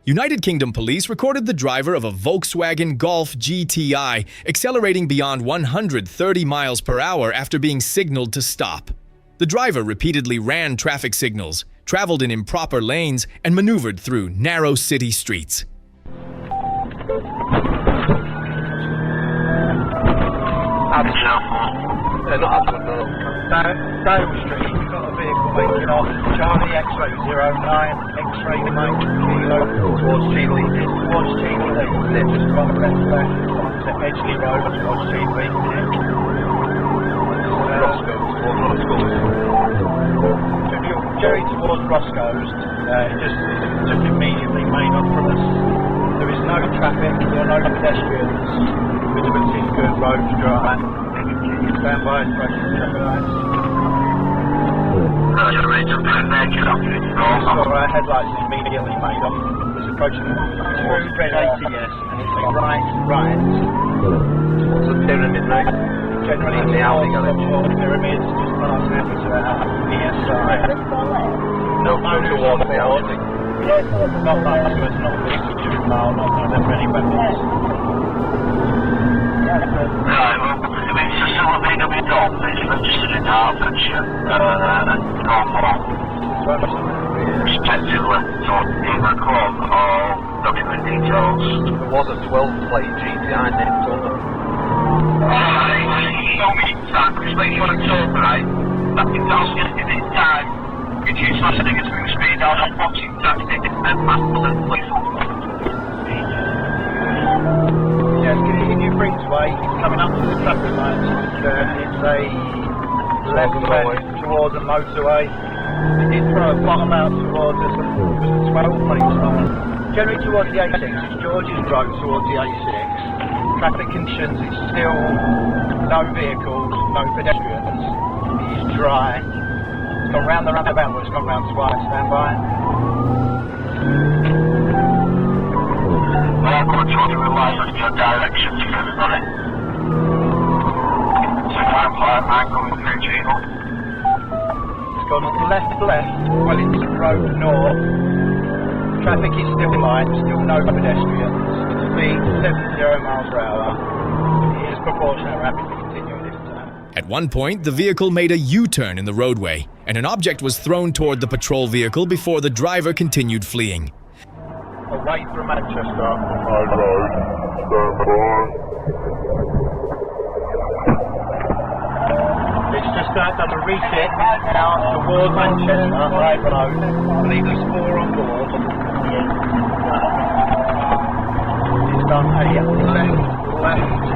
United Kingdom police recorded the driver of a Volkswagen Golf GTI accelerating beyond 130 miles per hour after being signaled to stop. The driver repeatedly ran traffic signals, traveled in improper lanes, and maneuvered through narrow city streets. Dale Street, you've got a vehicle making off Charlie X-ray 09, X-ray Mike Kilo, towards Cheveley. They're just on the left onto Edgeley Road towards Cheveley. Jerry towards Roscoe's, just immediately made up from us. There is no traffic or no pedestrians. Visibility is good, roads dry. Stand by, approaching traffic lights. Alright, headlights is immediately made off. It's approaching towards red 80, yes, and it's a right. Towards the pyramid, mate. Generally, the alley going towards the pyramids, just past the near side. No, towards the alley. Yes, not that, it's not a big mile, not for any weapons. It's a silver BMW Golf, it's registered in Hertfordshire, respectively, so either quote or document details. There was a 12-plate GTI named on them. You don't mean that, because when you want to talk, right, that can tell you in its time, you choose last thing is moving speed down on boxing tactic and master and playful. Yes, in your Breezeway, it's coming up to the traffic lights, and it's a left towards a motorway. It's trying to bottom out towards us, there's a 12-plate on. Generally towards the A6, it's George's Road towards the A6. Traffic conditions, it's still no vehicles, no pedestrians. It is dry. It's gone round the roundabout, but it's gone round twice. Stand by. I'm going to rely on your directions for everybody. So if I'm going through Gino. It's gone left, Wellington Road north. Traffic is still light, still no pedestrians. Speed 70 miles per hour. It is proportionate rapid to continue this time. At one point, the vehicle made a U-turn in the roadway, and an object was thrown toward the patrol vehicle before the driver continued fleeing. Away from Manchester. High Road, stand by. It's just done a reset now towards Manchester, High Road. I believe there's 4 on board. It's done a left.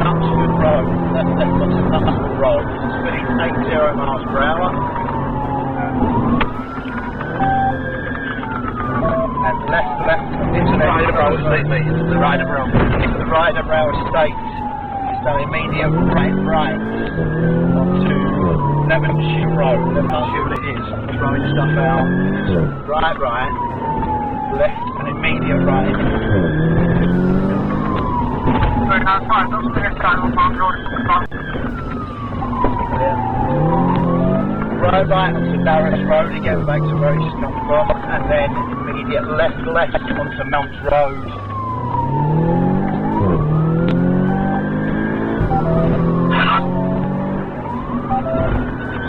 Knutsford Road. Left onto Knutsford Road. Speed 80 miles per hour. And left into the Ryder Estate, mate. It's the Ryder Estate. It's done immediate right onto Devonshire Road. Devonshire it is. Throwing stuff out. Right, left and immediate right. Right onto Darras Road again, back to where it's come from, and then immediate left onto Mount Road.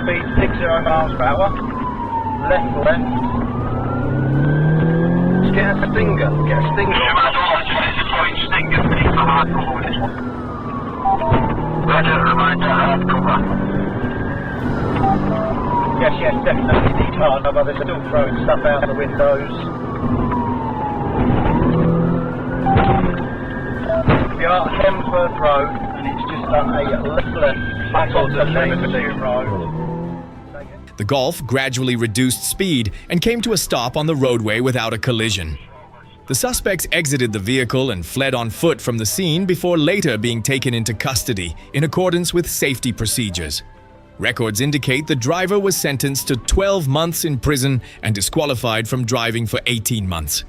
Speed 60 miles per hour. Left. Just get a stinger. Yes, definitely need hard, but they're still throwing stuff out the windows. We are at Hemsworth Road, and it's just done a left back onto Liverpool Road. The Golf gradually reduced speed and came to a stop on the roadway without a collision. The suspects exited the vehicle and fled on foot from the scene before later being taken into custody in accordance with safety procedures. Records indicate the driver was sentenced to 12 months in prison and disqualified from driving for 18 months.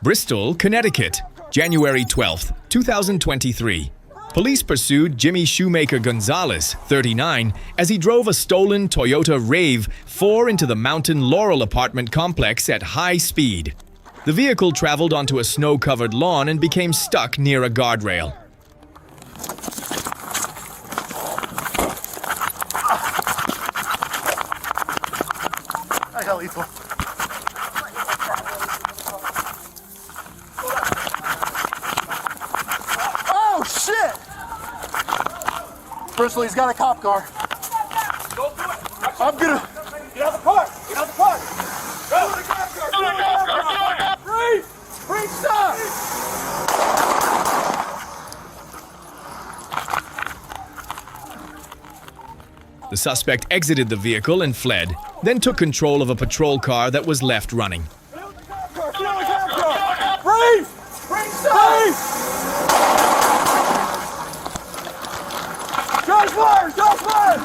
Bristol, Connecticut, January 12, 2023. Police pursued Jimmy Shoemaker Gonzalez, 39, as he drove a stolen Toyota Rave 4 into the Mountain Laurel apartment complex at high speed. The vehicle traveled onto a snow-covered lawn and became stuck near a guardrail. I got lethal. Oh, shit! Personally, he's got a cop car. I'm gonna... Get out the park! Get out the park! Go! To the cop car! Freeze! Freeze, stop! The suspect exited the vehicle and fled, then took control of a patrol car that was left running. Freeze! Freeze, stop! Shots fired! Shots fired!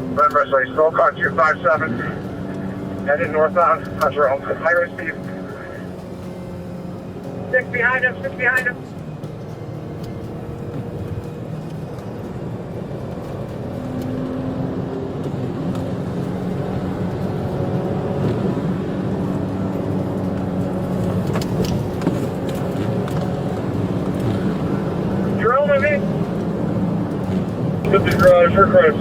Remember, so you still car 257, headed northbound on your own higher speed. Six behind him, six behind him. You're on with me? Put the garage for Chris.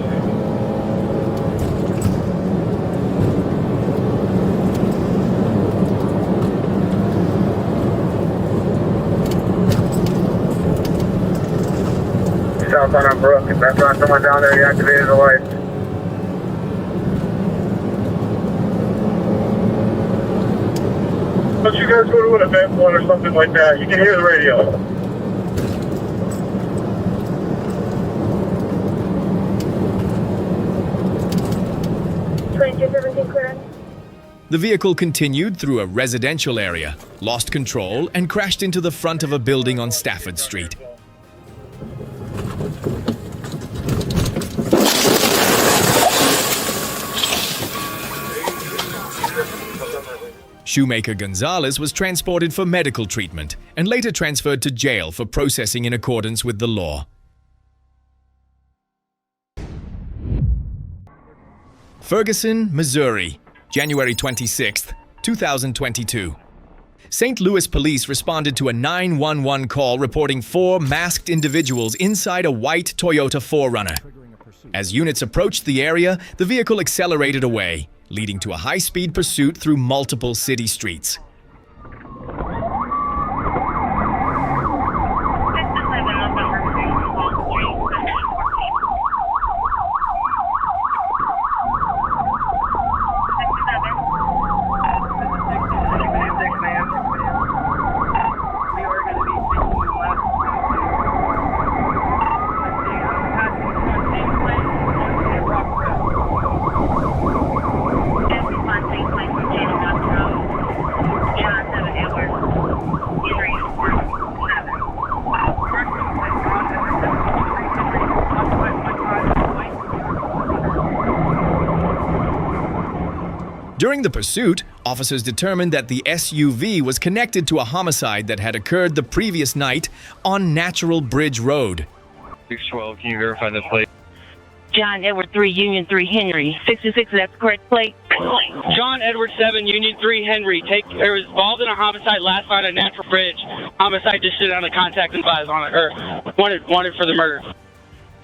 South on Brook, if that's not someone down there, he activated the lights. Don't you guys go to an event one or something like that? You can hear the radio. The vehicle continued through a residential area, lost control, and crashed into the front of a building on Stafford Street. Shoemaker Gonzalez was transported for medical treatment and later transferred to jail for processing in accordance with the law. Ferguson, Missouri, January 26, 2022. St. Louis police responded to a 911 call reporting 4 masked individuals inside a white Toyota 4Runner. As units approached the area, the vehicle accelerated away, leading to a high-speed pursuit through multiple city streets. During the pursuit, officers determined that the SUV was connected to a homicide that had occurred the previous night on Natural Bridge Road. 612, can you verify the plate? John Edward 3, Union 3, Henry. 66, that's the correct plate. John Edward 7, Union 3, Henry. There was involved in a homicide last night at Natural Bridge. Homicide just stood on a contact advised on it, or wanted for the murder.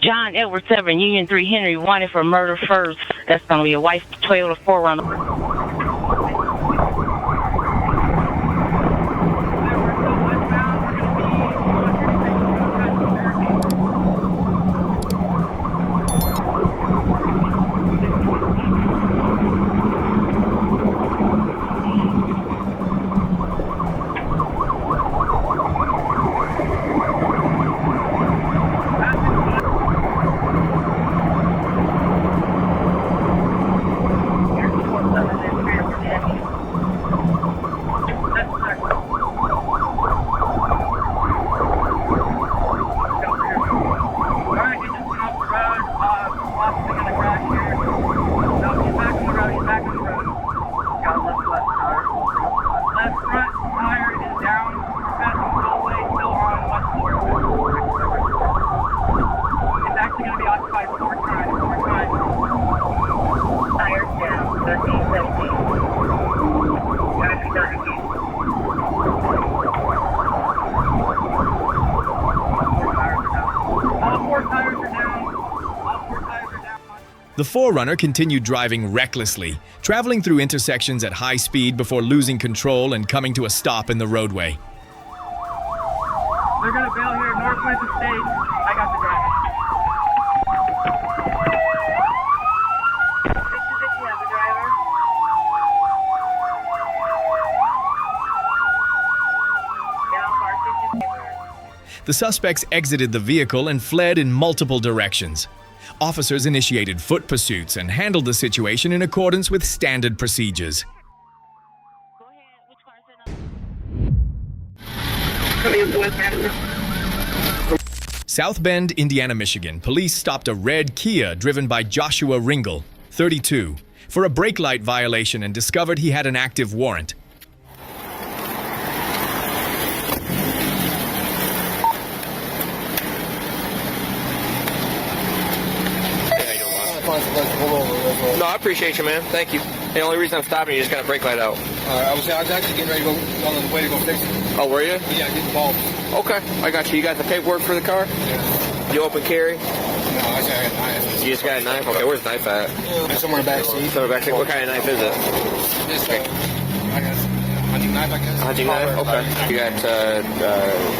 John Edward 7, Union 3, Henry, wanted for murder first. That's going to be a white Toyota 4Runner. The 4Runner continued driving recklessly, traveling through intersections at high speed before losing control and coming to a stop in the roadway. They're gonna bail here, Northwest Estate. I got the driver. The suspects exited the vehicle and fled in multiple directions. Officers initiated foot pursuits and handled the situation in accordance with standard procedures. South Bend, Indiana, Michigan, police stopped a red Kia driven by Joshua Ringel, 32, for a brake light violation and discovered he had an active warrant. No, I appreciate you, man. Thank you. The only reason I'm stopping you is got a brake light out. I was actually getting ready to go on the way to go fix it. Oh, were you? Yeah, get involved. Okay, I got you. You got the paperwork for the car? Yeah. You open carry? No, I just got a knife. You just got a knife? Okay, where's the knife at? It's somewhere in the back seat. Somewhere back seat. What kind of knife is it? This I guess, hunting knife, I guess. Hunting knife? Okay. You got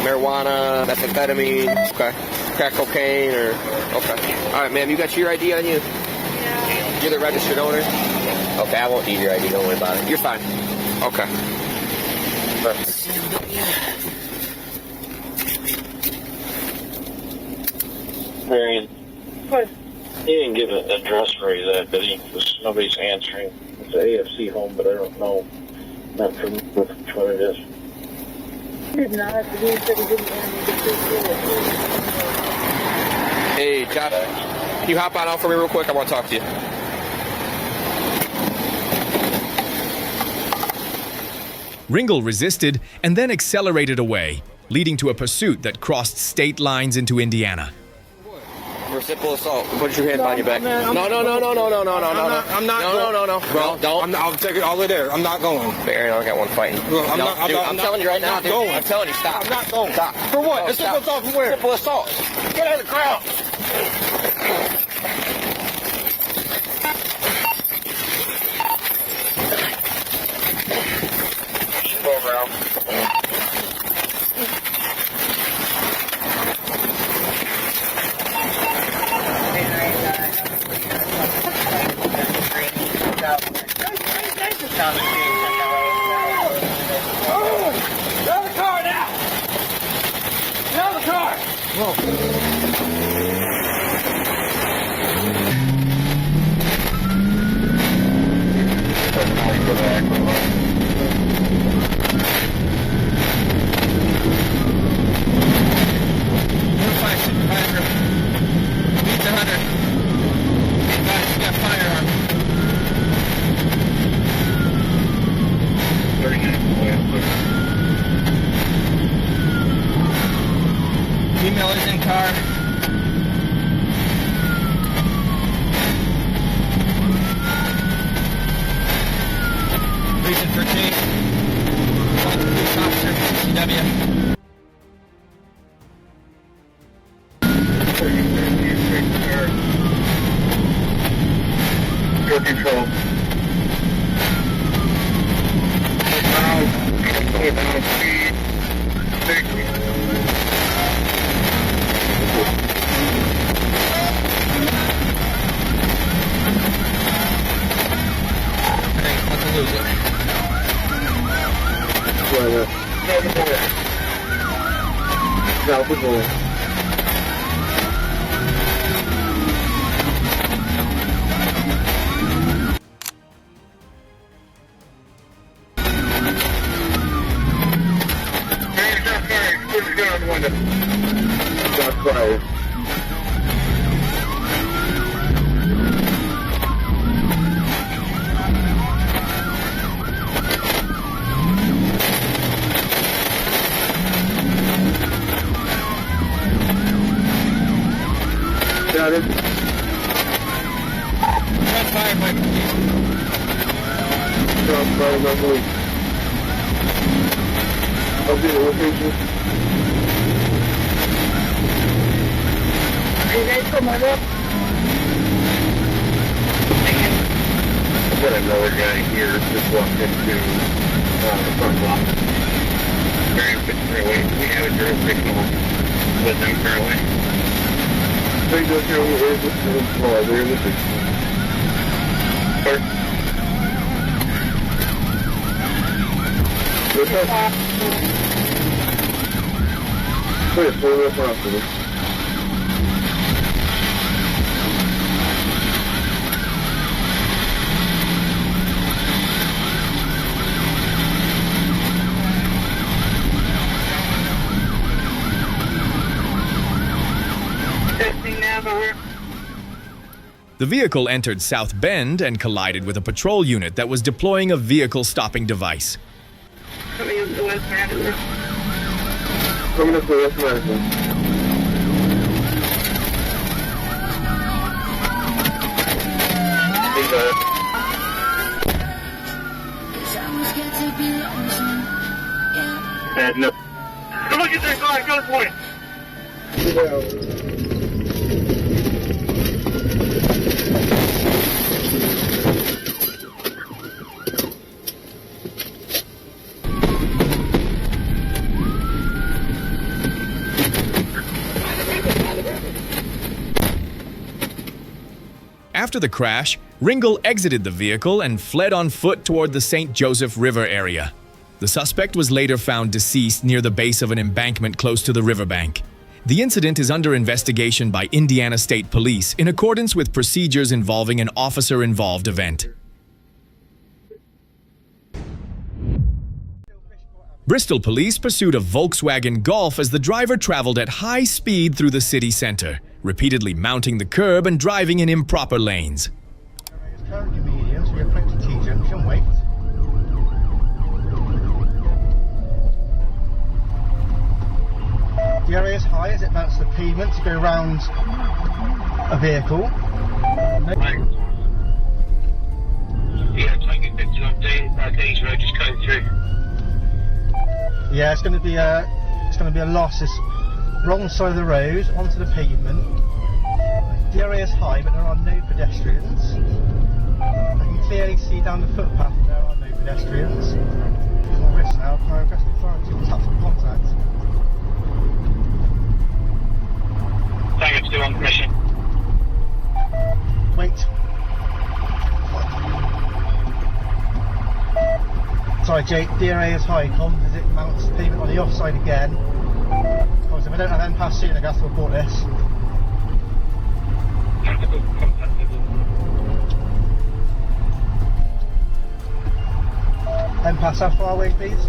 marijuana, methamphetamine, okay. Crack cocaine, or... Okay. All right, ma'am, you got your ID on you? Yeah. You're the registered owner? Okay, I won't need your ID. Don't worry about it. You're fine. Okay. Perfect. Marion, what? He didn't give an address for you that, did he? Because nobody's answering. It's an AFC home, but I don't know. Not from which one it is. He did not. He said he didn't want me to. Hey, Josh, can you hop on out for me real quick? I want to talk to you. Ringel resisted and then accelerated away, leading to a pursuit that crossed state lines into Indiana. For simple assault. Put your hand behind your back. No. I'm not going. Bro, don't. I'll take it all the way there. I'm not going. Aaron, I got one fighting. Look, I'm telling you right now, dude. Going. I'm telling you, stop. I'm not going. Stop. For what? No, It's simple assault from where? Simple assault. Get out of the crowd. Go around. Get out of the car now! Get out of the car! Notify supervisor. Needs 100. Guys, you got firearm. Female is in car. Reason for chase. Police officer, CW. Good control. Shots fired by police. I'll be the location. Are you guys from over? I've got another guy here just walked into the front block. Very fairway. We have a jurisdiction with them fairway. They go through the air just to fly there in the picture. Wait, pull it up after this. The vehicle entered South Bend and collided with a patrol unit that was deploying a vehicle stopping device. Coming up to West Madison. Coming up to West Madison. Hey, guys. No. Come on, get there, guys. Go this way. After the crash, Ringel exited the vehicle and fled on foot toward the St. Joseph River area. The suspect was later found deceased near the base of an embankment close to the riverbank. The incident is under investigation by Indiana State Police in accordance with procedures involving an officer-involved event. Bristol police pursued a Volkswagen Golf as the driver traveled at high speed through the city center, repeatedly mounting the curb and driving in improper lanes. It's currently medium, so we approach the T-junction, wait. The area is high as it mounts the pavement to go around a vehicle. Yeah, taking 50 on D's road, just going through. Yeah, it's going to be a loss. It's wrong side of the road onto the pavement. The area is high, but there are no pedestrians. I can clearly see down the footpath there are no pedestrians. There's no risk now. Can I request authority to touch the contact? Tango 2 on permission. Wait. Sorry, Jake. The area is high. Comms as it mounts the pavement on the offside again. If I don't have M-Pass soon, I have to report this. M-Pass, how far away, please?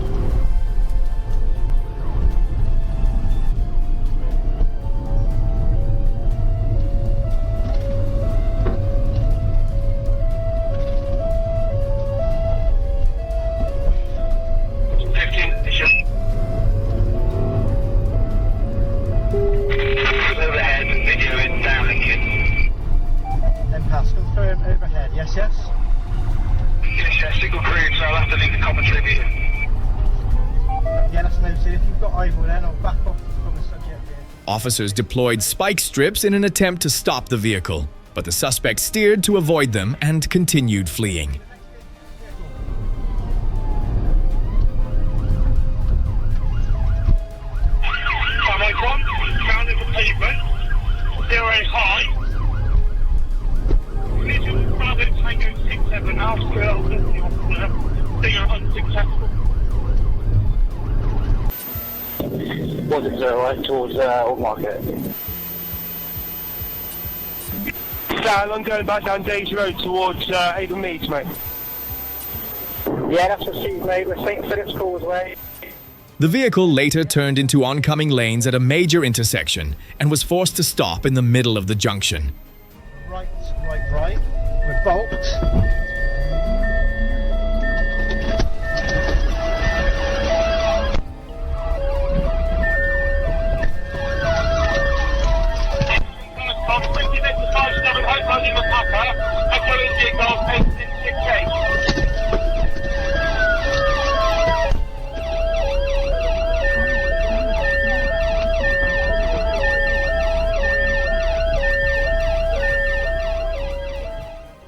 Officers deployed spike strips in an attempt to stop the vehicle, but the suspect steered to avoid them and continued fleeing. Was it right towards Old Market? Sal, I'm going back down Days Road towards Avon Meads, mate. Yeah, that's received, mate. We're St. Philip's Causeway. The vehicle later turned into oncoming lanes at a major intersection and was forced to stop in the middle of the junction. Right. Revolt.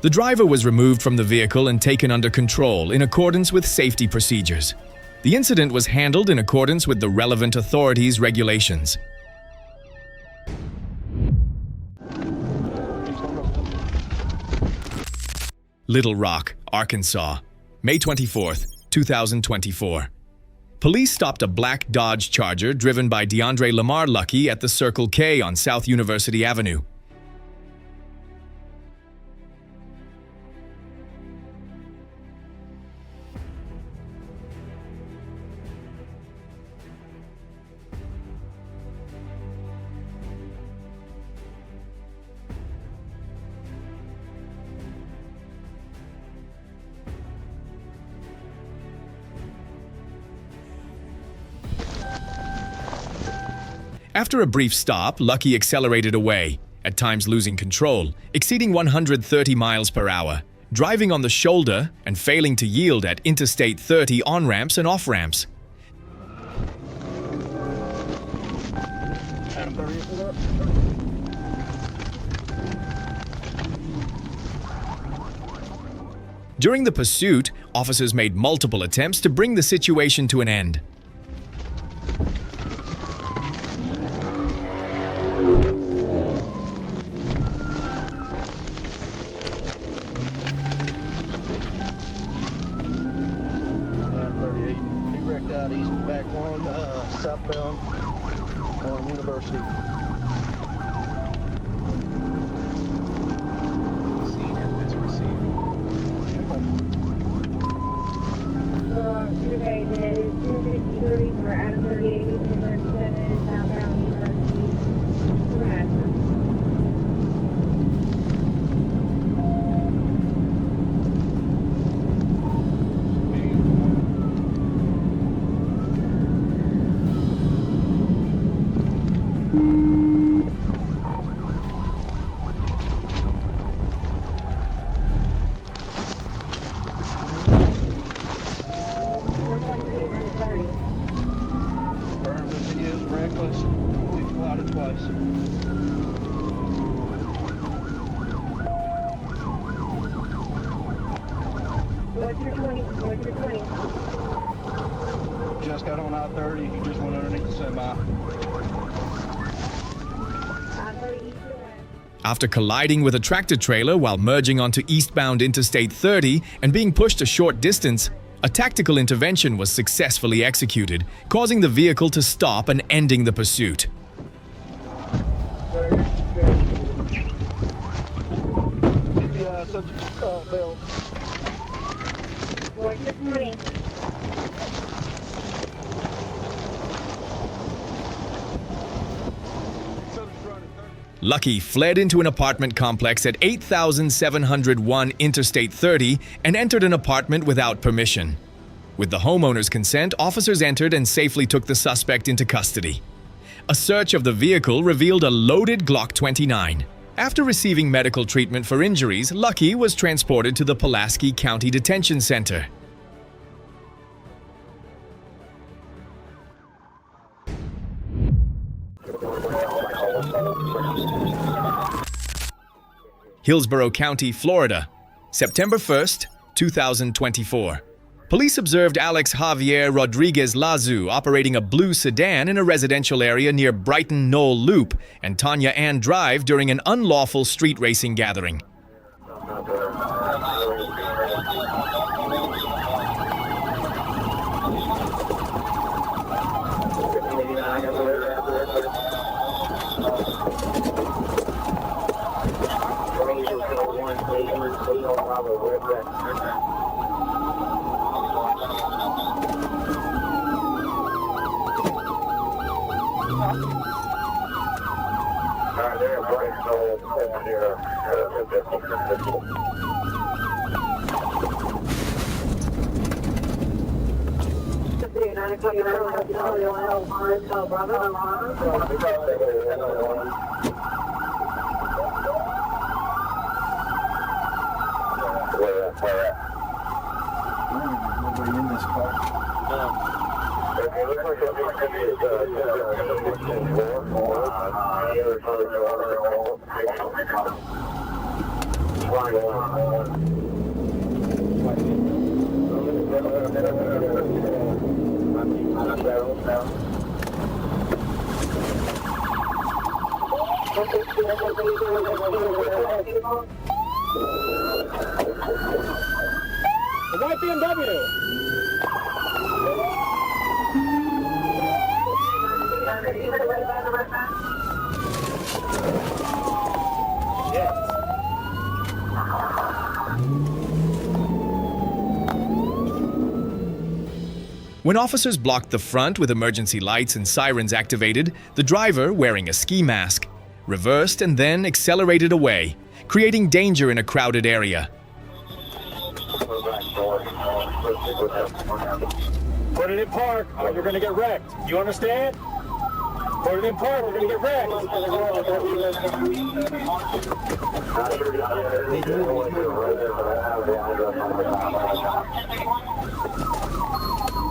The driver was removed from the vehicle and taken under control in accordance with safety procedures. The incident was handled in accordance with the relevant authorities' regulations. Little Rock, Arkansas, May 24, 2024. Police stopped a black Dodge Charger driven by DeAndre Lamar Lucky at the Circle K on South University Avenue. After a brief stop, Lucky accelerated away, at times losing control, exceeding 130 miles per hour, driving on the shoulder and failing to yield at Interstate 30 on-ramps and off-ramps. During the pursuit, officers made multiple attempts to bring the situation to an end. Southbound on University. Okay, that is 253 for Adam 38, 237, southbound University. Just got on I-30, he just went underneath the semi. After colliding with a tractor-trailer while merging onto eastbound Interstate 30 and being pushed a short distance, a tactical intervention was successfully executed, causing the vehicle to stop and ending the pursuit. Lucky fled into an apartment complex at 8701 Interstate 30 and entered an apartment without permission. With the homeowner's consent, officers entered and safely took the suspect into custody. A search of the vehicle revealed a loaded Glock 29. After receiving medical treatment for injuries, Lucky was transported to the Pulaski County Detention Center. Hillsborough County, Florida, September 1st, 2024. Police observed Alex Javier Rodriguez Lazu operating a blue sedan in a residential area near Brighton Knoll Loop and Tanya Ann Drive during an unlawful street racing gathering. The white BMW. When officers blocked the front with emergency lights and sirens activated, the driver, wearing a ski mask, reversed and then accelerated away, creating danger in a crowded area. Put it in park, or you're going to get wrecked. You understand? Put it in park, we're going to get wrecked.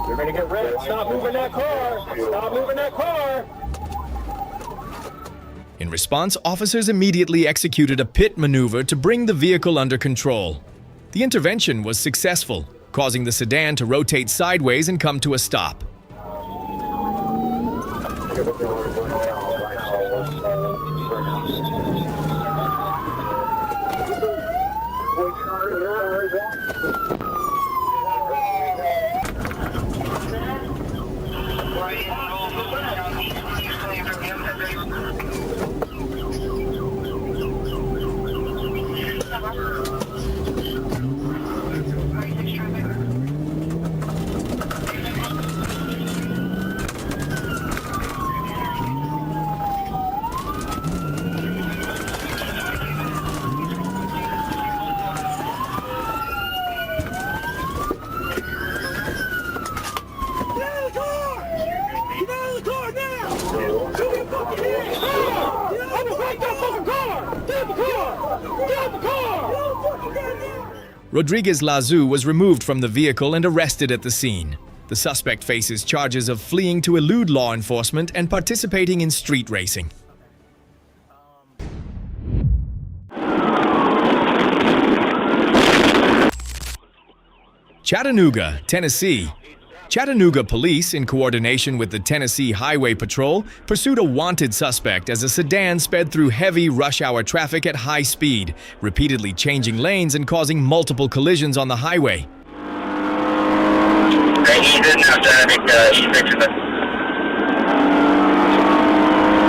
You're going to get wrecked. Stop moving that car. Stop moving that car. In response, officers immediately executed a pit maneuver to bring the vehicle under control. The intervention was successful, causing the sedan to rotate sideways and come to a stop. Rodriguez Lazu was removed from the vehicle and arrested at the scene. The suspect faces charges of fleeing to elude law enforcement and participating in street racing. Chattanooga, Tennessee. Chattanooga police, in coordination with the Tennessee Highway Patrol, pursued a wanted suspect as a sedan sped through heavy rush-hour traffic at high speed, repeatedly changing lanes and causing multiple collisions on the highway. He's in now, John. He's fixing it.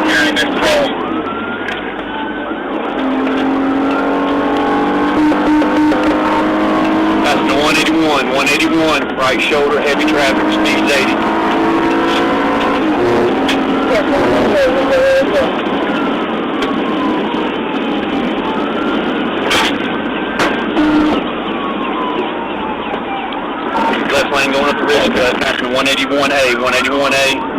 Johnny missed the That's the 181, right shoulder, heavy traffic, speed 80. Left lane going up the ridge cut, passing 181A, 181A.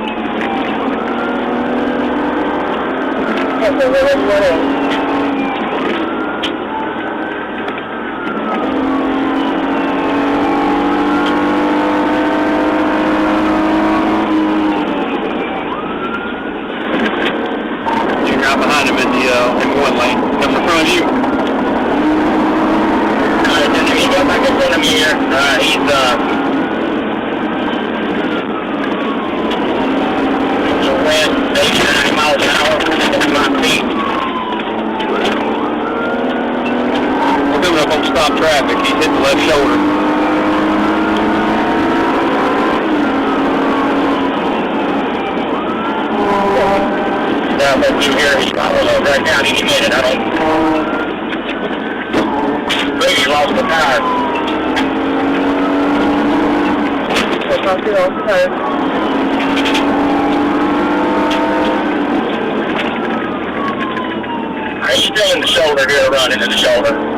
Traffic, he's hit the left shoulder. Now that you hear he's following right now, he made it. I don't think he lost the tire. He's still in the shoulder here, running in the shoulder.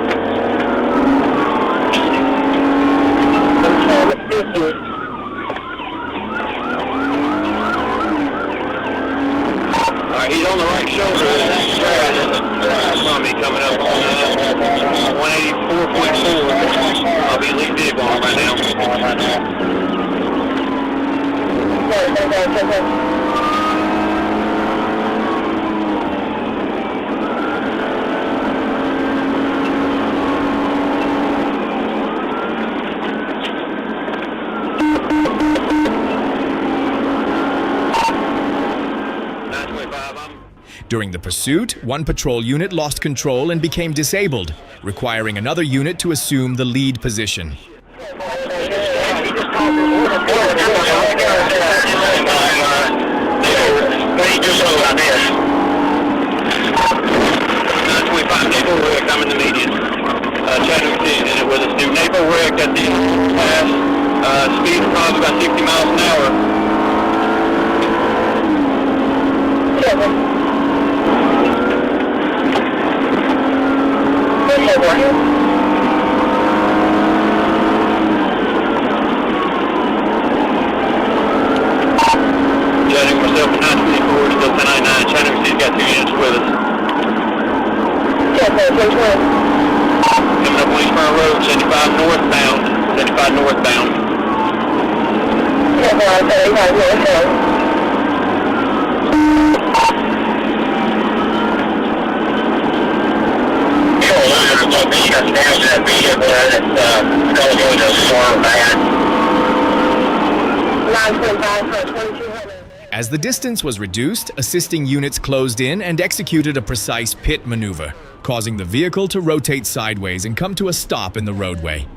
He's on the right shoulder. Somebody coming up on 184.4. I'll be lead vehicle on right now. During the pursuit, one patrol unit lost control and became disabled, requiring another unit to assume the lead position. I'm in the median. Chattanooga City did it with us. New Naval wreck at the pass. Speed probably about 60 miles an hour. Chattanooga myself at 924, still 1099. Chattanooga City's got 2 units with us. Coming up Leesburg Road, 75 northbound. 75 northbound. As the distance was reduced, assisting units closed in and executed a precise pit maneuver, causing the vehicle to rotate sideways and come to a stop in the roadway.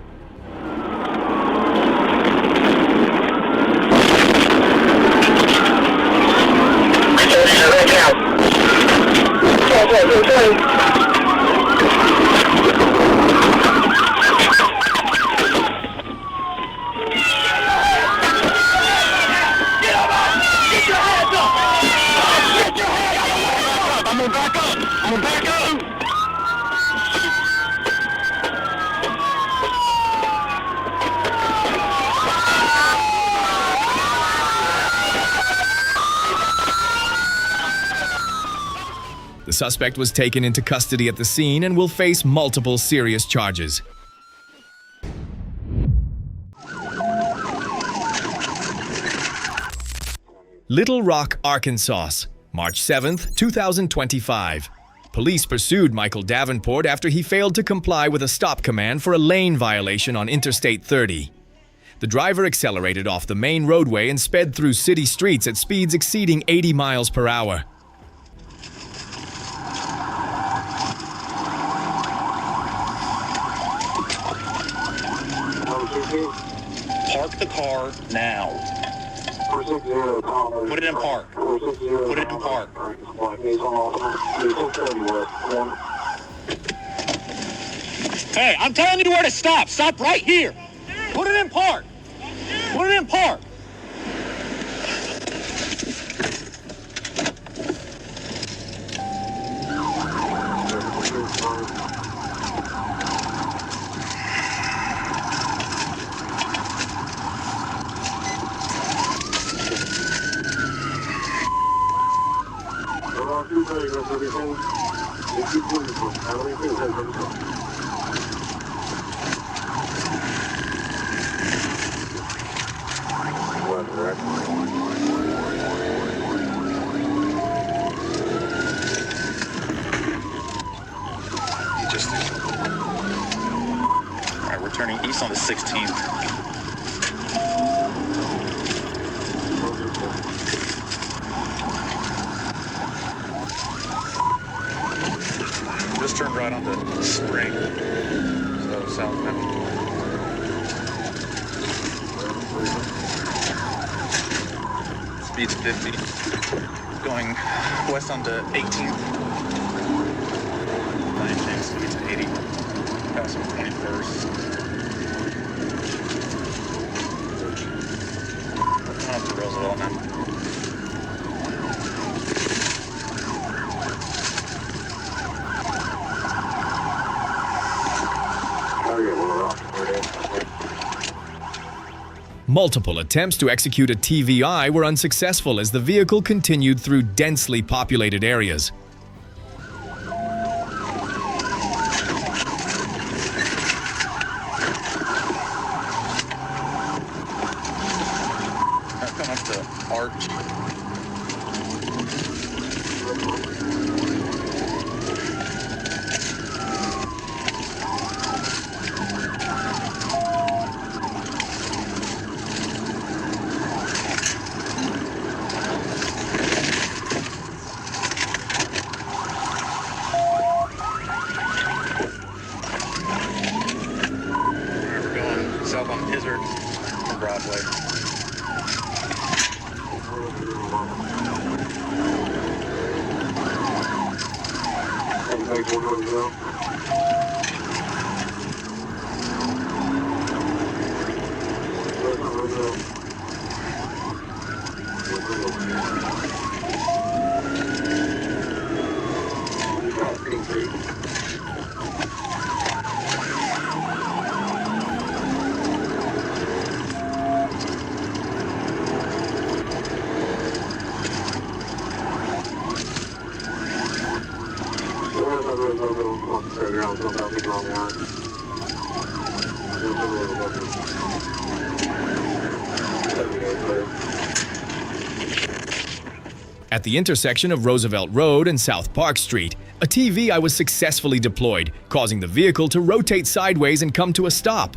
The suspect was taken into custody at the scene and will face multiple serious charges. Little Rock, Arkansas, March 7th, 2025. Police pursued Michael Davenport after he failed to comply with a stop command for a lane violation on Interstate 30. The driver accelerated off the main roadway and sped through city streets at speeds exceeding 80 miles per hour. Park the car now. Put it in park. Put it in park. Hey, I'm telling you where to stop. Stop right here. Put it in park. Put it in park. Alright, we're turning east on the 16th. Just turned right onto Spring, so southbound. Speed's 50. Going west onto 18th. Speed's 80. Passing 21st. Coming up to Roosevelt now. Multiple attempts to execute a TVI were unsuccessful as the vehicle continued through densely populated areas. Come up to Arch. Broadway. At the intersection of Roosevelt Road and South Park Street, a TVI was successfully deployed, causing the vehicle to rotate sideways and come to a stop.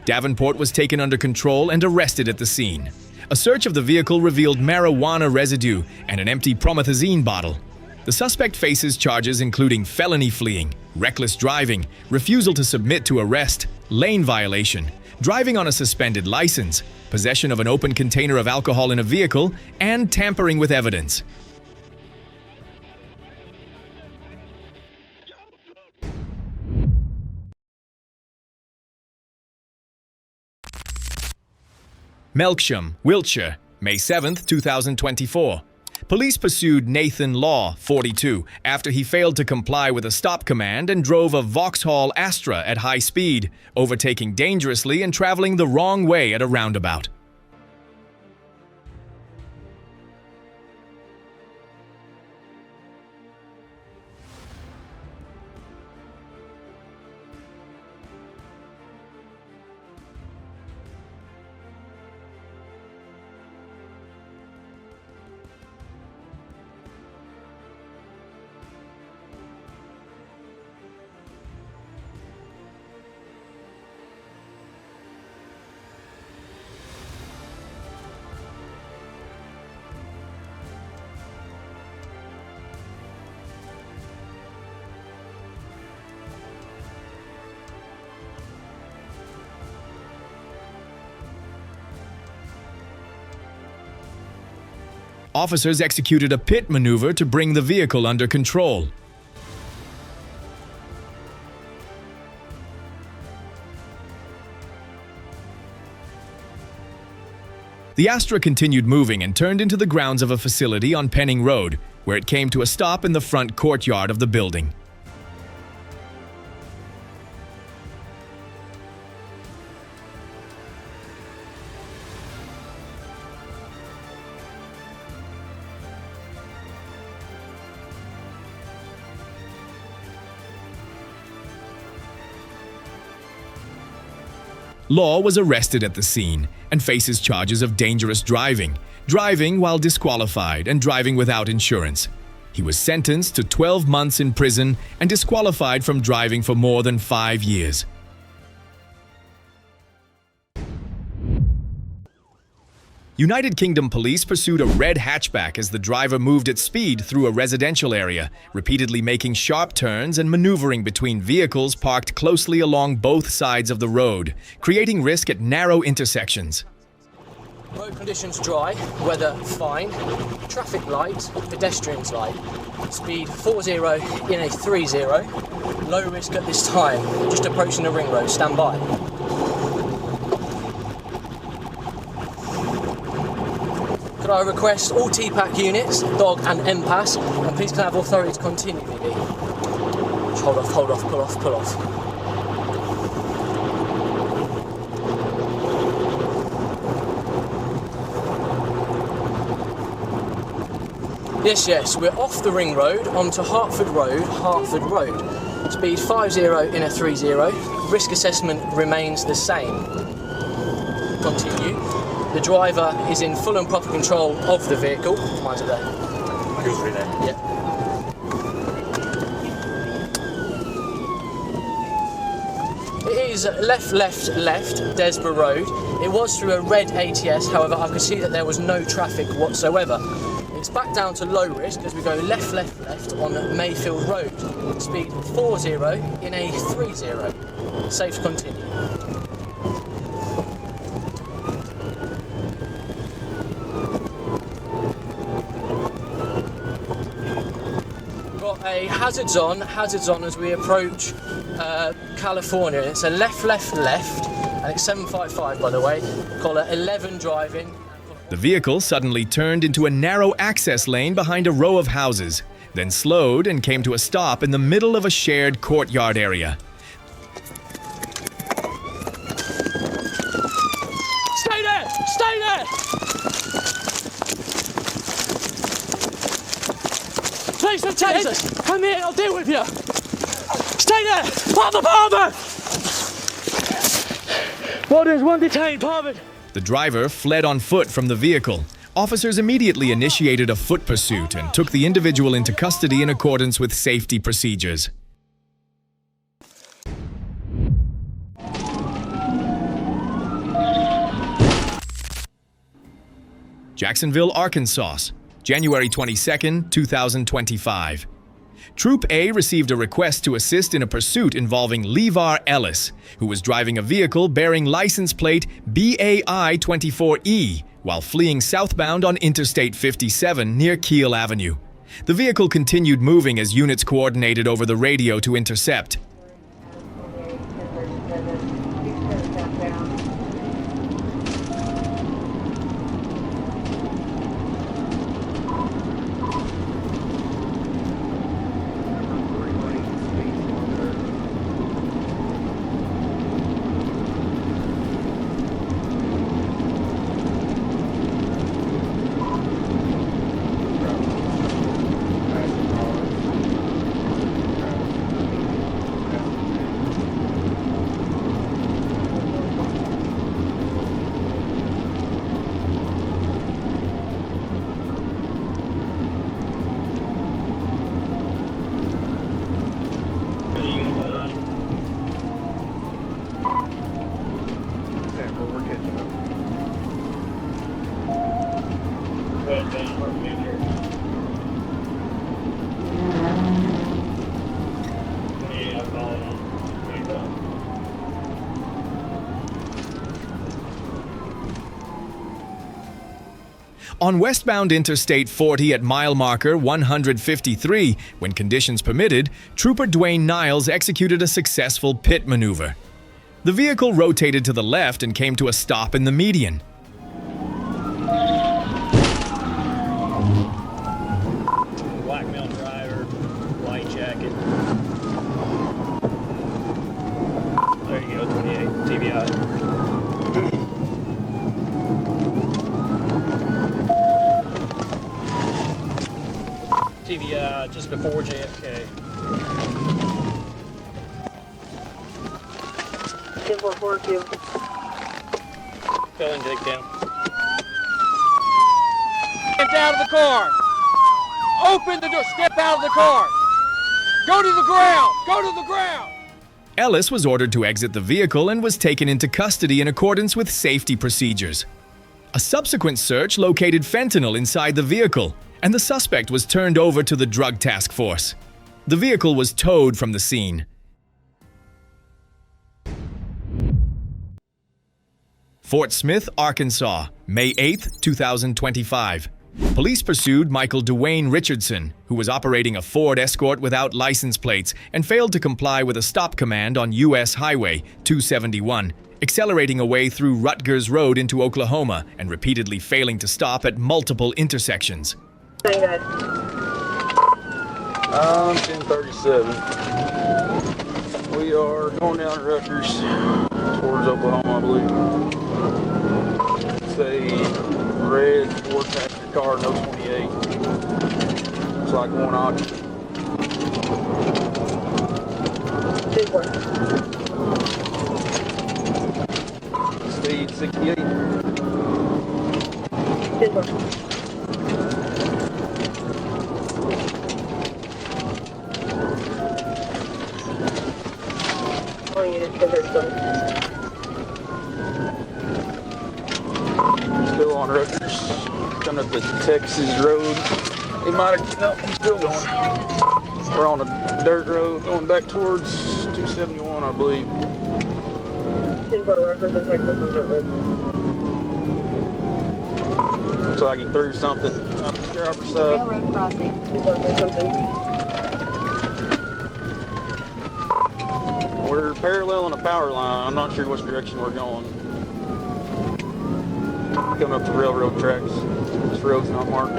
Davenport was taken under control and arrested at the scene. A search of the vehicle revealed marijuana residue and an empty promethazine bottle. The suspect faces charges including felony fleeing, reckless driving, refusal to submit to arrest, lane violation, driving on a suspended license, possession of an open container of alcohol in a vehicle, and tampering with evidence. Melksham, Wiltshire, May 7, 2024. Police pursued Nathan Law, 42, after he failed to comply with a stop command and drove a Vauxhall Astra at high speed, overtaking dangerously and traveling the wrong way at a roundabout. Officers executed a pit maneuver to bring the vehicle under control. The Astra continued moving and turned into the grounds of a facility on Penning Road, where it came to a stop in the front courtyard of the building. Law was arrested at the scene and faces charges of dangerous driving, driving while disqualified, and driving without insurance. He was sentenced to 12 months in prison and disqualified from driving for more than 5 years. United Kingdom police pursued a red hatchback as the driver moved at speed through a residential area, repeatedly making sharp turns and maneuvering between vehicles parked closely along both sides of the road, creating risk at narrow intersections. Road conditions dry, weather fine, traffic light, pedestrians light. Speed 40 in a 30, low risk at this time, just approaching the ring road, stand by. Could I request all TPAC units, dog and MPAS, and please can I have authority to continue, maybe? Hold off, pull off, pull off. Yes, we're off the ring road onto Hertford Road, Speed 50 in a 30, risk assessment remains the same. Continue. The driver is in full and proper control of the vehicle. Mine's there. Yours right there? Yeah. It is left, Desborough Road. It was through a red ATS, however, I could see that there was no traffic whatsoever. It's back down to low risk as we go left on Mayfield Road. Speed 40 in a 30. Safe to continue. We've got a hazards on as we approach California. It's a left, and it's 755 by the way. Caller 11 driving. The vehicle suddenly turned into a narrow access lane behind a row of houses, then slowed and came to a stop in the middle of a shared courtyard area. Stay there! Stay there! Please, some tasers! Come here, I'll deal with you! Stay there! Father! Well, there's one detained, Parvin. The driver fled on foot from the vehicle. Officers immediately initiated a foot pursuit and took the individual into custody in accordance with safety procedures. Jacksonville, Arkansas, January 22, 2025. Troop A received a request to assist in a pursuit involving Levar Ellis, who was driving a vehicle bearing license plate BAI-24E while fleeing southbound on Interstate 57 near Keel Avenue. The vehicle continued moving as units coordinated over the radio to intercept. On westbound Interstate 40 at mile marker 153, when conditions permitted, Trooper Dwayne Niles executed a successful pit maneuver. The vehicle rotated to the left and came to a stop in the median. Black male driver, white jacket. There you go, 28 TBI. TBI just before JFK. 1042. Fell in takedown. Get out of the car! Open the door! Step out of the car! Go to the ground! Go to the ground! Ellis was ordered to exit the vehicle and was taken into custody in accordance with safety procedures. A subsequent search located fentanyl inside the vehicle, and the suspect was turned over to the drug task force. The vehicle was towed from the scene. Fort Smith, Arkansas, May 8, 2025. Police pursued Michael Dwayne Richardson, who was operating a Ford Escort without license plates and failed to comply with a stop command on U.S. Highway 271, accelerating away through Rutgers Road into Oklahoma and repeatedly failing to stop at multiple intersections. 1037. We are going down Rutgers towards Oklahoma, I believe. It's a red Ford passenger car, no 28. Looks like one option. Speed 68. Still on Rutgers, coming up the Texas Road. He might have, no, he's still going. We're on a dirt road going back towards 271, I believe. Looks like he threw something up the driver's side. Railroad crossing. We're paralleling a power line. I'm not sure which direction we're going. Coming up the railroad tracks. This road's not marked.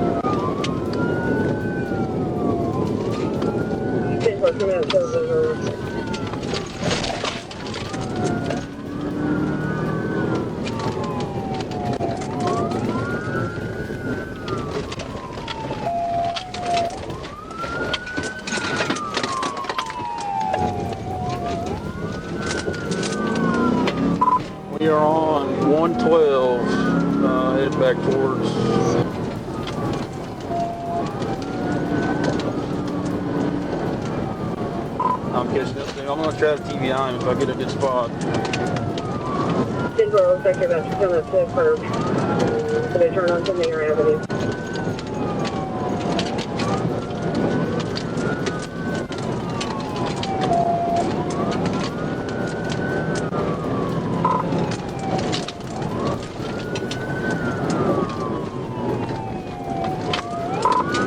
We are on 112, headed back towards. I'm catching up soon. I'm going to try to TVI him if I get a good spot. Denver looks like you're about to come up to the curb. So they turn onto Mayor Avenue.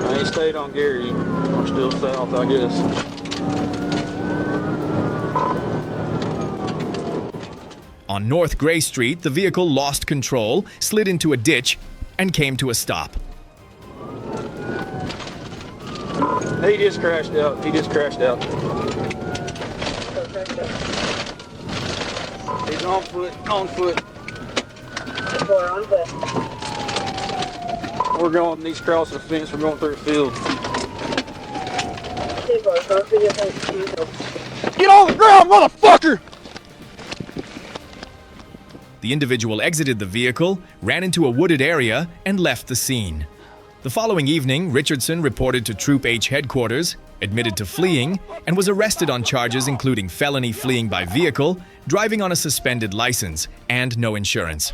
I ain't stayed on Gary. I'm still south, I guess. On North Gray Street, the vehicle lost control, slid into a ditch, and came to a stop. He just crashed out. He's on foot. On foot. We're going, he's crossing the fence. We're going through the field. Get on the ground, motherfucker! The individual exited the vehicle, ran into a wooded area, and left the scene. The following evening, Richardson reported to Troop H headquarters, admitted to fleeing, and was arrested on charges including felony fleeing by vehicle, driving on a suspended license, and no insurance.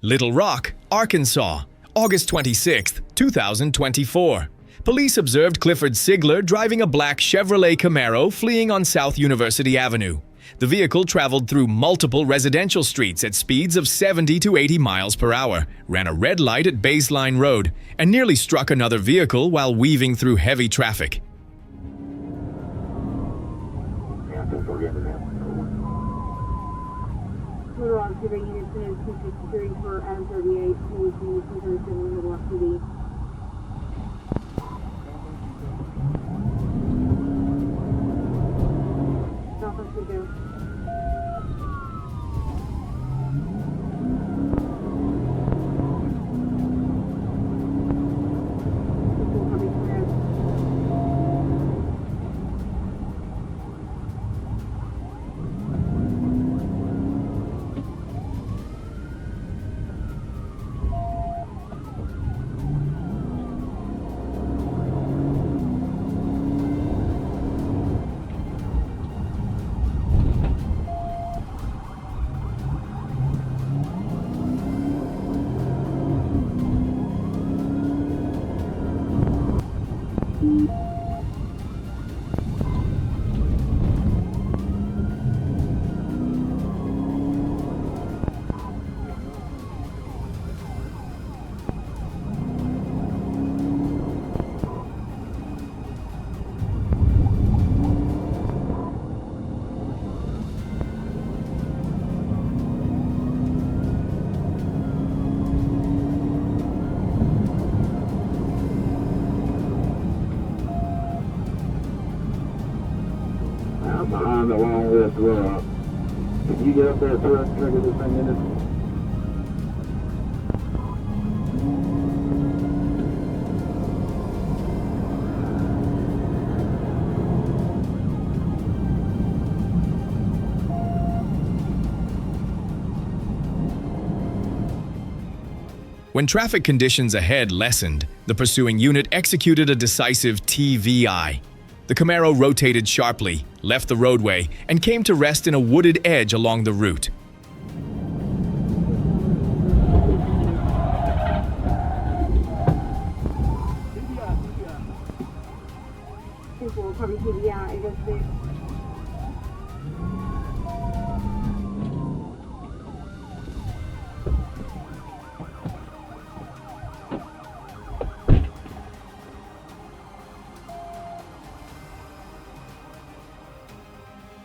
Little Rock, Arkansas, August 26, 2024. Police observed Clifford Sigler driving a black Chevrolet Camaro fleeing on South University Avenue. The vehicle traveled through multiple residential streets at speeds of 70 to 80 miles per hour, ran a red light at Baseline Road, and nearly struck another vehicle while weaving through heavy traffic. Total officer unit 263 for Adam 38, police unit 237 in the Block PD. Stop us to go. Behind the line with this road. Can you get up there so I can trigger this thing in it? When traffic conditions ahead lessened, the pursuing unit executed a decisive TVI. The Camaro rotated sharply, left the roadway, and came to rest in a wooded edge along the route.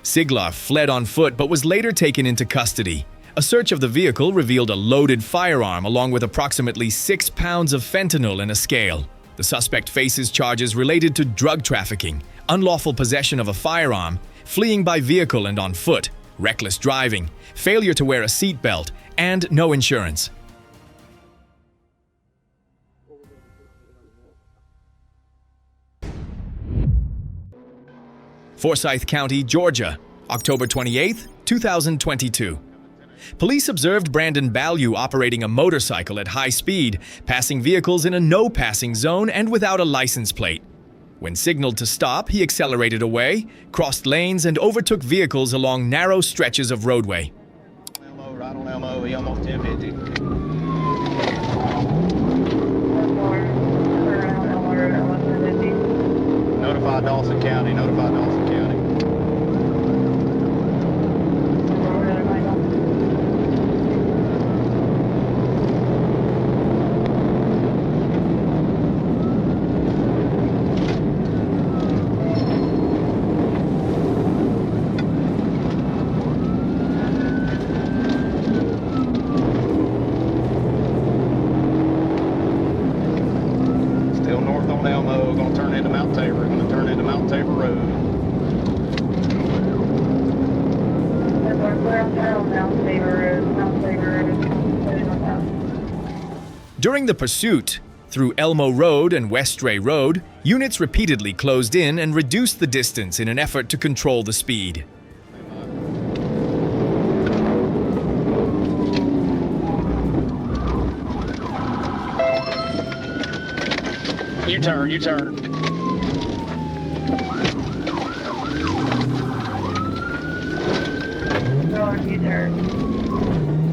Siglar fled on foot but was later taken into custody. A search of the vehicle revealed a loaded firearm along with approximately 6 pounds of fentanyl in a scale. The suspect faces charges related to drug trafficking, unlawful possession of a firearm, fleeing by vehicle and on foot, reckless driving, failure to wear a seatbelt, and no insurance. Forsyth County, Georgia, October 28, 2022. Police observed Brandon Ballew operating a motorcycle at high speed, passing vehicles in a no-passing zone and without a license plate. When signaled to stop, he accelerated away, crossed lanes, and overtook vehicles along narrow stretches of roadway. Elmo, right on Elmo, he almost 1050. Notify Dawson County, notify Dawson County. Still north on Elmo, gonna turn into Mount Tabor, gonna turn into Mount Tabor Road. During the pursuit, through Elmo Road and Westray Road, units repeatedly closed in and reduced the distance in an effort to control the speed. U-turn, U-turn.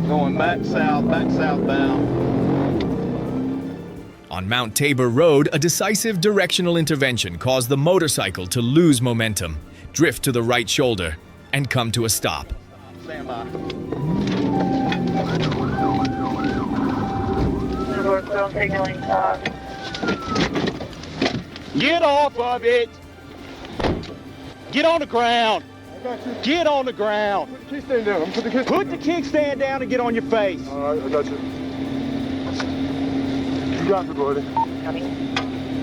Going back southbound. On Mount Tabor Road, a decisive directional intervention caused the motorcycle to lose momentum, drift to the right shoulder, and come to a stop. Stand by. Get off of it! Get on the ground! Get on the ground! Put the kickstand down. Put the kickstand down and get on your face. All right, I got you. You got me, buddy.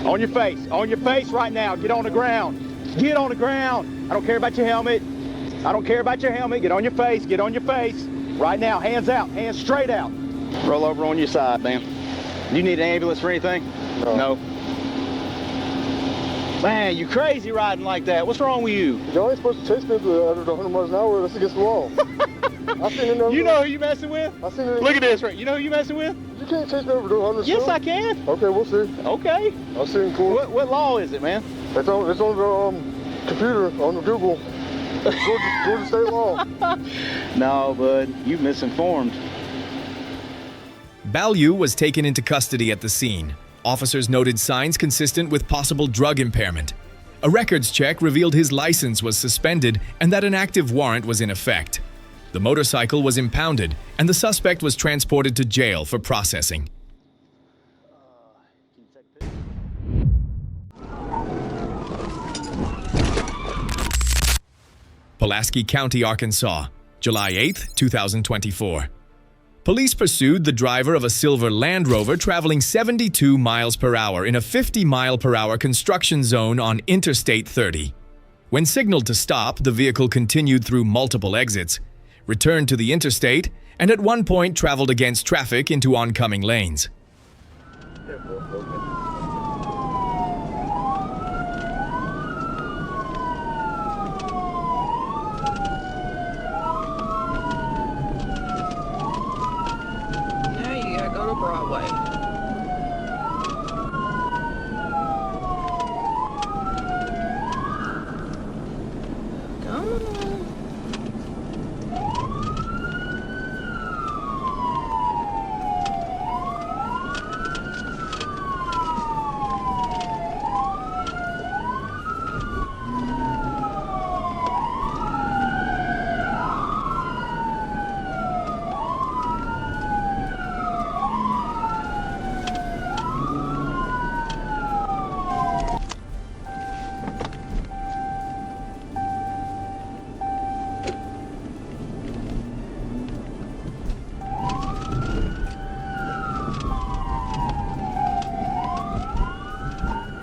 On your face right now. Get on the ground. Get on the ground. I don't care about your helmet. I don't care about your helmet. Get on your face. Get on your face. Right now, hands out, hands straight out. Roll over on your side, man. You need an ambulance for anything? No. Man, you crazy riding like that. What's wrong with you? You ain't supposed to chase me under 100 miles an hour. That's against the law. You know who you messing with? I seen it. Look at this. You know who you messing with? You can't chase me over 100. Yes, I can. Okay, we'll see. Okay. I'll see in court. What law is it, man? It's on the computer, on the Google. Georgia state law. No, bud. You misinformed. Ballew was taken into custody at the scene. Officers noted signs consistent with possible drug impairment. A records check revealed his license was suspended and that an active warrant was in effect. The motorcycle was impounded, and the suspect was transported to jail for processing. Pulaski County, Arkansas, July 8, 2024. Police pursued the driver of a silver Land Rover traveling 72 miles per hour in a 50-mile-per-hour construction zone on Interstate 30. When signaled to stop, the vehicle continued through multiple exits, returned to the interstate, and at one point traveled against traffic into oncoming lanes. Metro Broadway. Come on.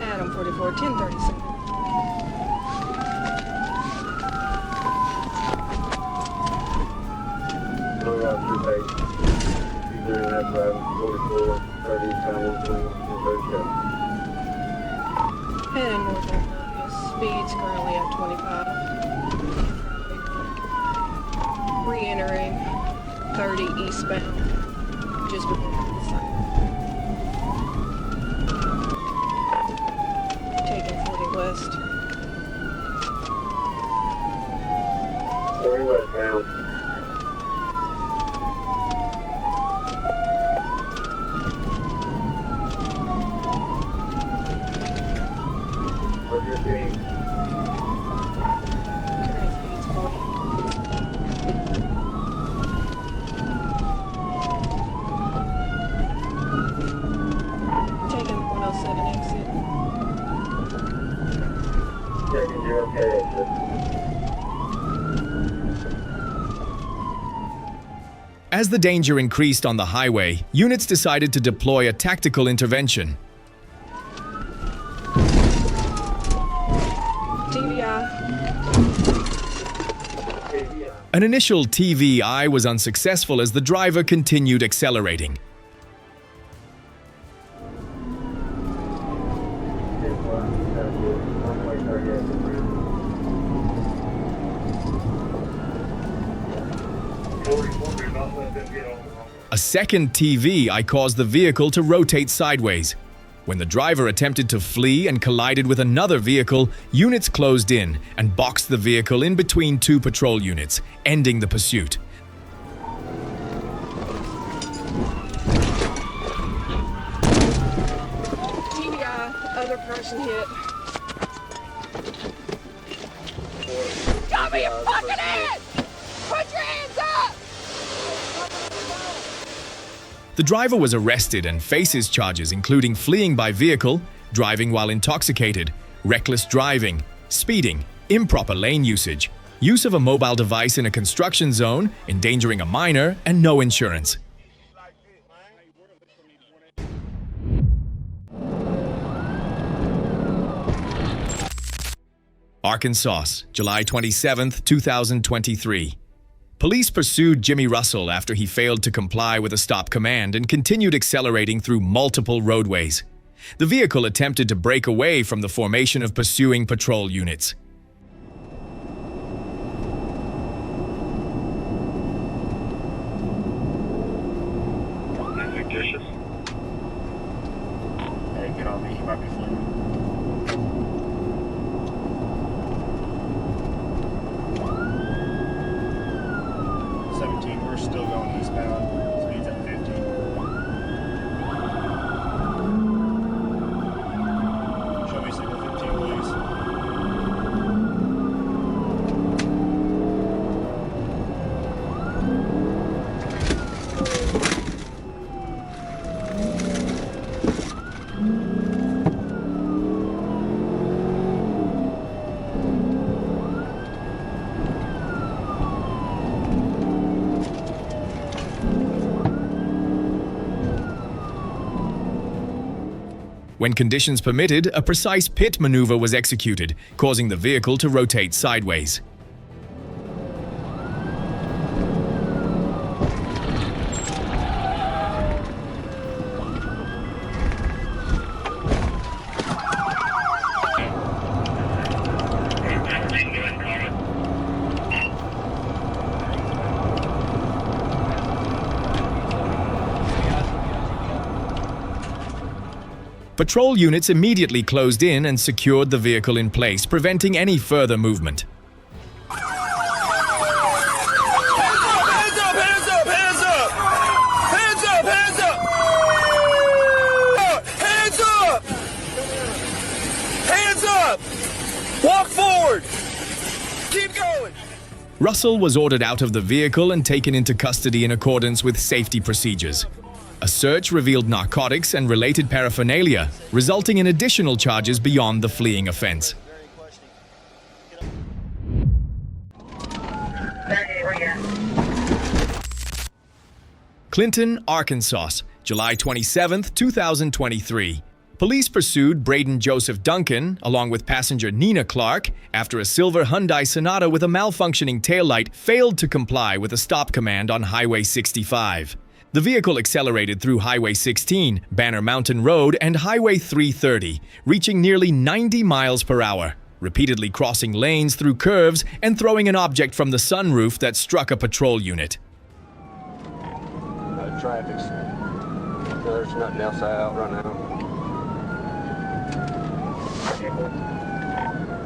Adam 44, 1037. Heading north on purpose. Speed's currently at 25. Re-entering 30 eastbound. Just before the sign. Taking 40 west. 40 westbound. What's your speed? Current speed's 40. Taking 107 exit. Checking your okay exit. As the danger increased on the highway, units decided to deploy a tactical intervention. TVI. An initial TVI was unsuccessful as the driver continued accelerating. A second TVI caused the vehicle to rotate sideways. When the driver attempted to flee and collided with another vehicle, units closed in and boxed the vehicle in between two patrol units, ending the pursuit. TVI, other person hit. Got me a fucking head! Put your hands up! The driver was arrested and faces charges including fleeing by vehicle, driving while intoxicated, reckless driving, speeding, improper lane usage, use of a mobile device in a construction zone, endangering a minor, and no insurance. Arkansas, July 27, 2023. Police pursued Jimmy Russell after he failed to comply with a stop command and continued accelerating through multiple roadways. The vehicle attempted to break away from the formation of pursuing patrol units. Fictitious. Hey, get on me. He might be fleeing. We're still going eastbound. Speed's at 50. Show me signal 15, please. When conditions permitted, a precise pit maneuver was executed, causing the vehicle to rotate sideways. Patrol units immediately closed in and secured the vehicle in place, preventing any further movement. Hands up! Hands up! Hands up! Hands up! Hands up! Hands up! Hands up! Walk forward! Keep going! Russell was ordered out of the vehicle and taken into custody in accordance with safety procedures. A search revealed narcotics and related paraphernalia, resulting in additional charges beyond the fleeing offense. Clinton, Arkansas, July 27, 2023. Police pursued Braden Joseph Duncan, along with passenger Nina Clark, after a silver Hyundai Sonata with a malfunctioning taillight failed to comply with a stop command on Highway 65. The vehicle accelerated through Highway 16, Banner Mountain Road, and Highway 330, reaching nearly 90 miles per hour, repeatedly crossing lanes through curves and throwing an object from the sunroof that struck a patrol unit. Traffic's. There's nothing else out right now.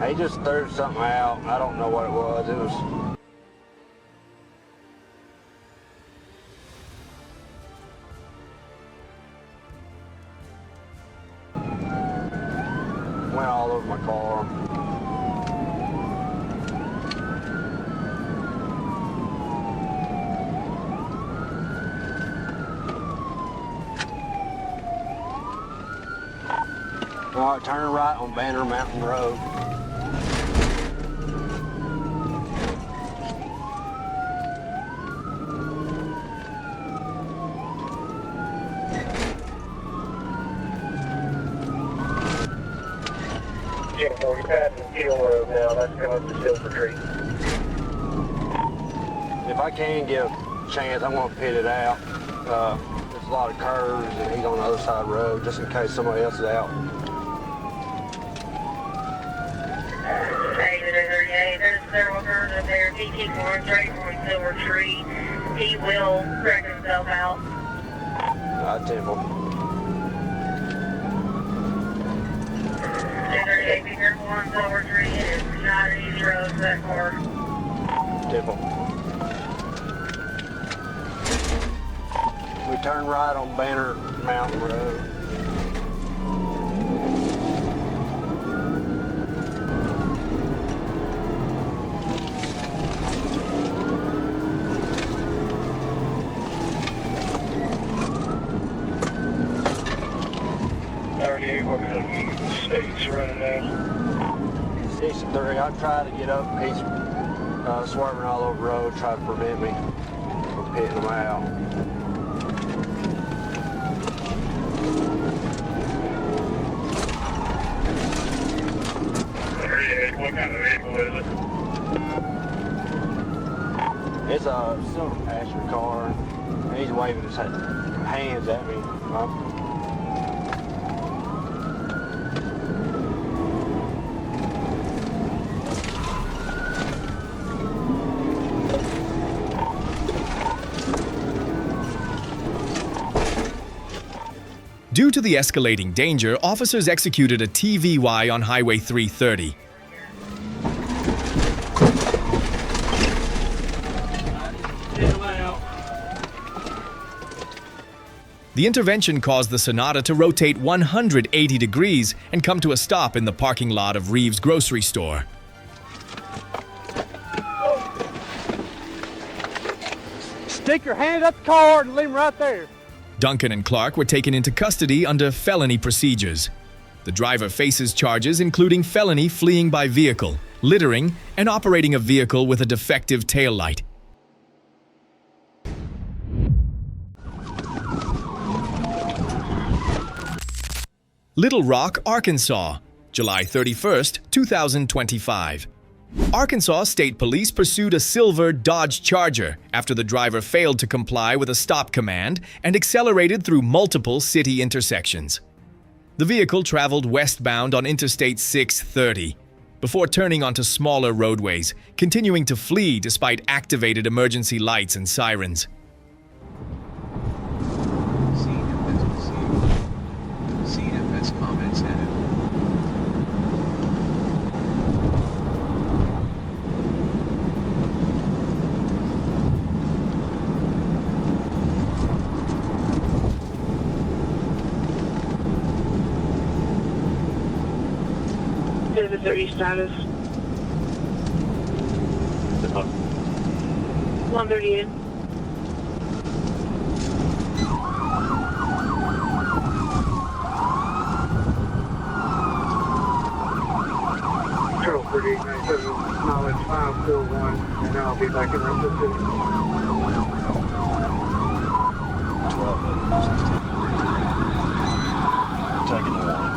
He just threw something out. I don't know what it was. It was. Went all over my car. All right, turn right on Banner Mountain Road. Yeah, we're passing Keel Road now. That's going to Silver Creek. If I can get a chance, I want to pit it out. There's a lot of curves, and he's on the other side of the road, just in case somebody else is out. There's several curves up there. If he keeps going straight on Silver Tree, he will wreck himself out. Temple. 238, be careful on Silver Tree. It is not an easy road for that car. Temple. We turn right on Banner Mountain Road. States running now. 63, I'm trying to get up. He's swerving all over the road, trying to prevent me from pitting him out. What kind of vehicle is it? It's a silver passenger car. He's waving his hands at me. Due to the escalating danger, officers executed a TVY on Highway 330. The intervention caused the Sonata to rotate 180 degrees and come to a stop in the parking lot of Reeves Grocery Store. Stick your hand up the car and leave him right there. Duncan and Clark were taken into custody under felony procedures. The driver faces charges including felony fleeing by vehicle, littering, and operating a vehicle with a defective taillight. Little Rock, Arkansas, July 31, 2025. Arkansas State Police pursued a silver Dodge Charger after the driver failed to comply with a stop command and accelerated through multiple city intersections. The vehicle traveled westbound on Interstate 630 before turning onto smaller roadways, continuing to flee despite activated emergency lights and sirens. CFS 730 status. 138. Control 3897, knowledge 541, and I'll be back in Memphis City. 12. Taking the line.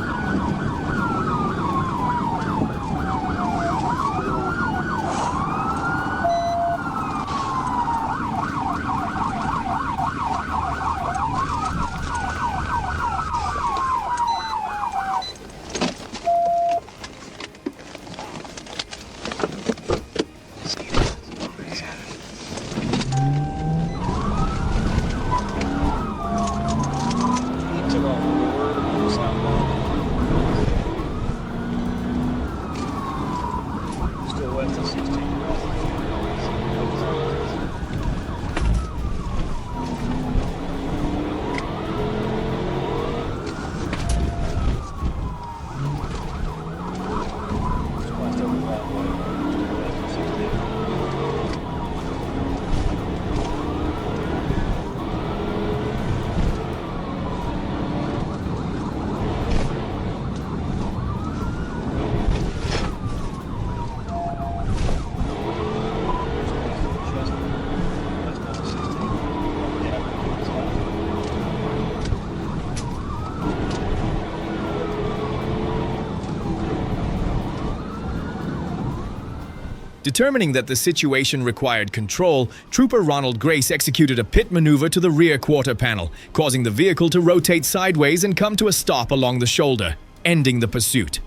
Determining that the situation required control, Trooper Ronald Grace executed a pit maneuver to the rear quarter panel, causing the vehicle to rotate sideways and come to a stop along the shoulder, ending the pursuit.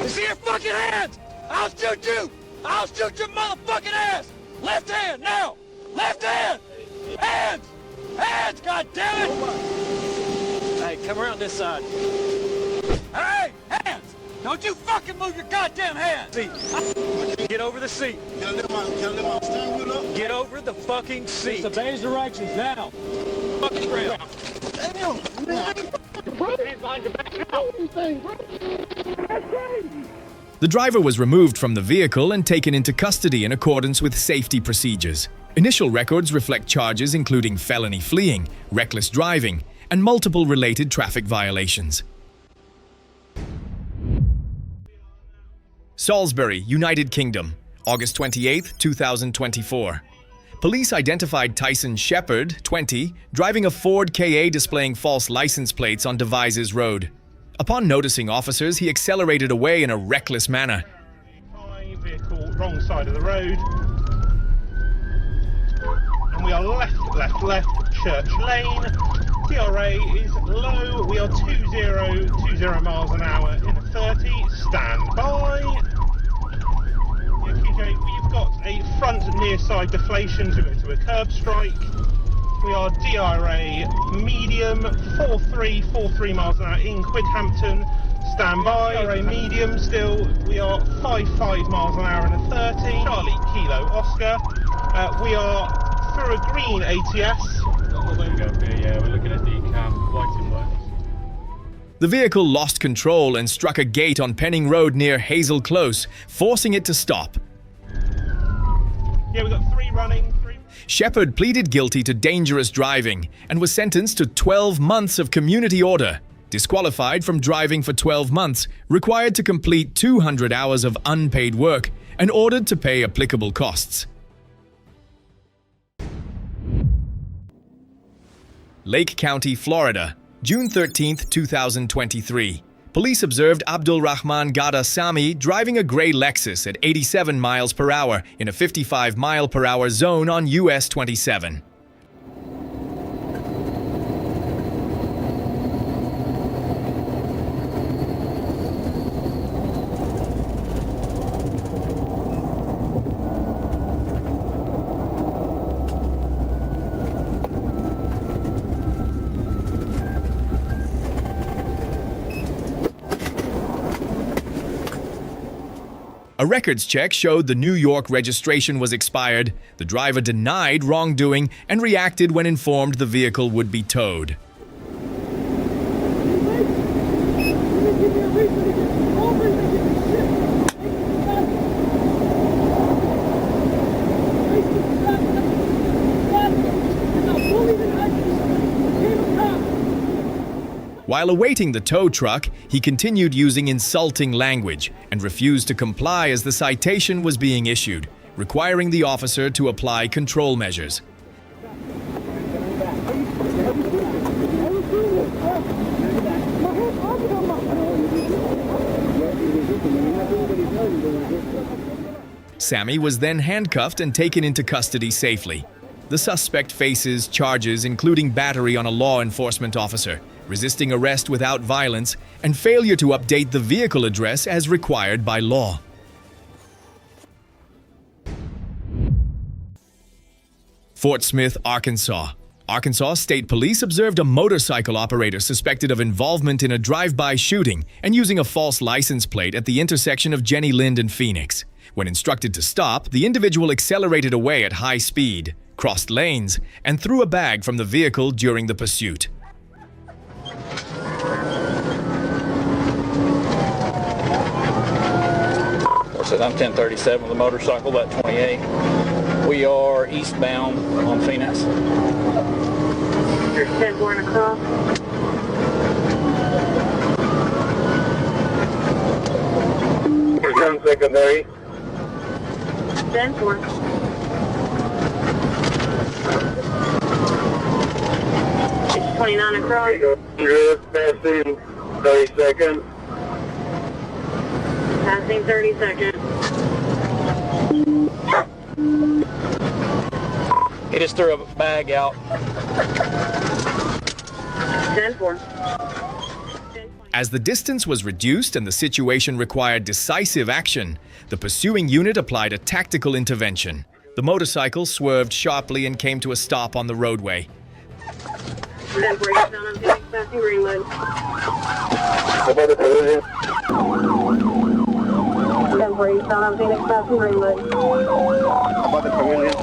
See your fucking hands! I'll shoot you! I'll shoot your motherfucking ass! Left hand, now! Left hand! Hands! Hands, goddammit! Hey, come around this side. Hey, hands! Don't you fucking move your goddamn hands! Seat. Get over the seat. Can I lift my steering wheel up? Get over the fucking seat. Just obey his directions, now! Fucking ground. Damn, man. Hands behind your back, now! The driver was removed from the vehicle and taken into custody in accordance with safety procedures. Initial records reflect charges including felony fleeing, reckless driving, and multiple related traffic violations. Salisbury, United Kingdom, August 28, 2024. Police identified Tyson Shepard, 20, driving a Ford Ka displaying false license plates on Devizes Road. Upon noticing officers, he accelerated away in a reckless manner. Vehicle wrong side of the road. And we are left, Church Lane. DRA is low. We are 20 miles an hour in a 30. Stand by. Yeah, TJ, we've got a front near side deflation to go to a curb strike. We are DRA medium, 43 miles an hour in Quidhampton. Stand by. DRA medium still. We are 55 miles an hour in a 30. Charlie Kilo Oscar. We are through a green ATS. Oh, there we go. Yeah, we're looking at the cam, white and black. The vehicle lost control and struck a gate on Penning Road near Hazel Close, forcing it to stop. Yeah, we've got 3 running. Shepard pleaded guilty to dangerous driving and was sentenced to 12 months of community order, disqualified from driving for 12 months, required to complete 200 hours of unpaid work, and ordered to pay applicable costs. Lake County, Florida, June 13, 2023. Police observed Abdul Rahman Gada Sami driving a gray Lexus at 87 miles per hour in a 55 mile per hour zone on US 27. A records check showed the New York registration was expired, the driver denied wrongdoing, and reacted when informed the vehicle would be towed. While awaiting the tow truck, he continued using insulting language and refused to comply as the citation was being issued, requiring the officer to apply control measures. Sammy was then handcuffed and taken into custody safely. The suspect faces charges including battery on a law enforcement officer, resisting arrest without violence, and failure to update the vehicle address as required by law. Fort Smith, Arkansas. Arkansas State Police observed a motorcycle operator suspected of involvement in a drive-by shooting and using a false license plate at the intersection of Jenny Lind and Phoenix. When instructed to stop, the individual accelerated away at high speed, crossed lanes, and threw a bag from the vehicle during the pursuit. I'm 1037 with a motorcycle, that 28. We are eastbound on Phoenix. You're 10-4 across. You're 10 secondary. 10-4. It's 29 across. You're passing 30 seconds. Passing 30 seconds. He just threw a bag out. 10-4. As the distance was reduced and the situation required decisive action, the pursuing unit applied a tactical intervention. The motorcycle swerved sharply and came to a stop on the roadway. 10-4, you're down on Phoenix, passing Greenwood. About the collision. 10-4, you're down on Phoenix, passing Greenwood. About the collision.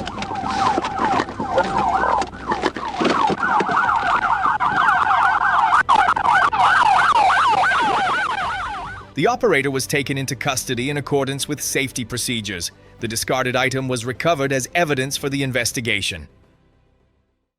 The operator was taken into custody in accordance with safety procedures. The discarded item was recovered as evidence for the investigation.